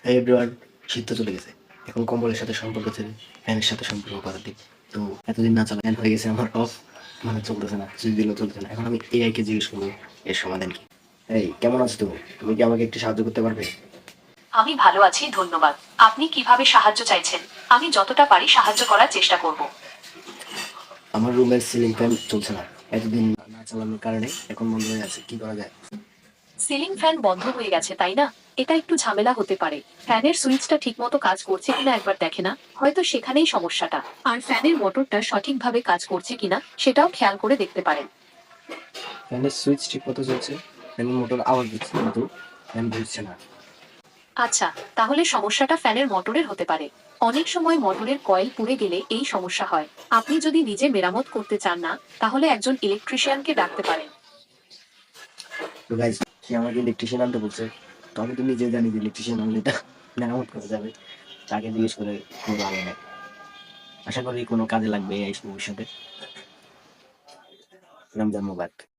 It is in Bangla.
এই এভরিওয়ান, শীত তো চলে গেছে। এখন কম্বলের সাথে সম্পর্ক ছেড়ে ফ্যানের সাথে সম্পর্ক করার দিক। তো এতদিন না চালা ফ্যান হয়ে গেছে আমার অফ, মানে চলতেছে না, সুইচ দিলেও চলতেছে না। এখন আমি এআই কে জিজ্ঞেস করবো এর সমাধান কি। এই কেমন আছো তুমি? তুমি কি আমাকে একটু সাহায্য করতে পারবে? আমি ভালো আছি, ধন্যবাদ। আপনি কিভাবে সাহায্য চাইছেন? আমি যতটা পারি সাহায্য করার চেষ্টা করব। আমার রুমের সিলিং ফ্যান চলছে না, এতদিন না চালানোর কারণে এখন বন্ধ হয়ে আছে, কি করা যায়? সিলিং ফ্যান বন্ধ হয়ে গেছে, তাই না? এটা একটু ঝামেলা হতে পারে। ফ্যানের সুইচটা ঠিকমতো কাজ করছে কিনা একবার দেখে না, হয়তো সেখানেই সমস্যাটা। আর ফ্যানের মোটরটা সঠিকভাবে কাজ করছে কিনা সেটাও খেয়াল করে দেখতে পারেন। ফ্যানের সুইচ ঠিক মতো চলছে, ফ্যানের মোটর আওয়াজ দিচ্ছে কিন্তু ফ্যান ঘুরছে না। আচ্ছা, তাহলে সমস্যাটা ফ্যানের মোটরের হতে পারে। অনেক সময় মোটরের কয়েল পুড়ে গেলে এই সমস্যা হয়। আপনি যদি নিজে মেরামত করতে চান না, তাহলে একজন ইলেকট্রিশিয়ানকে ডাকতে পারেন। তো গাইজ, সে আমাকে ইলেকট্রিশিয়ান আনতে বলছে। তো আমি তো নিজে জানি যে ইলেকট্রিশিয়ান আনলে এটা মেরামত করা যাবে। তাকে জিজ্ঞেস করে করবো আমি। আশা করি কোনো কাজে লাগবে এই ভবিষ্যতে। রমজান মুবারক।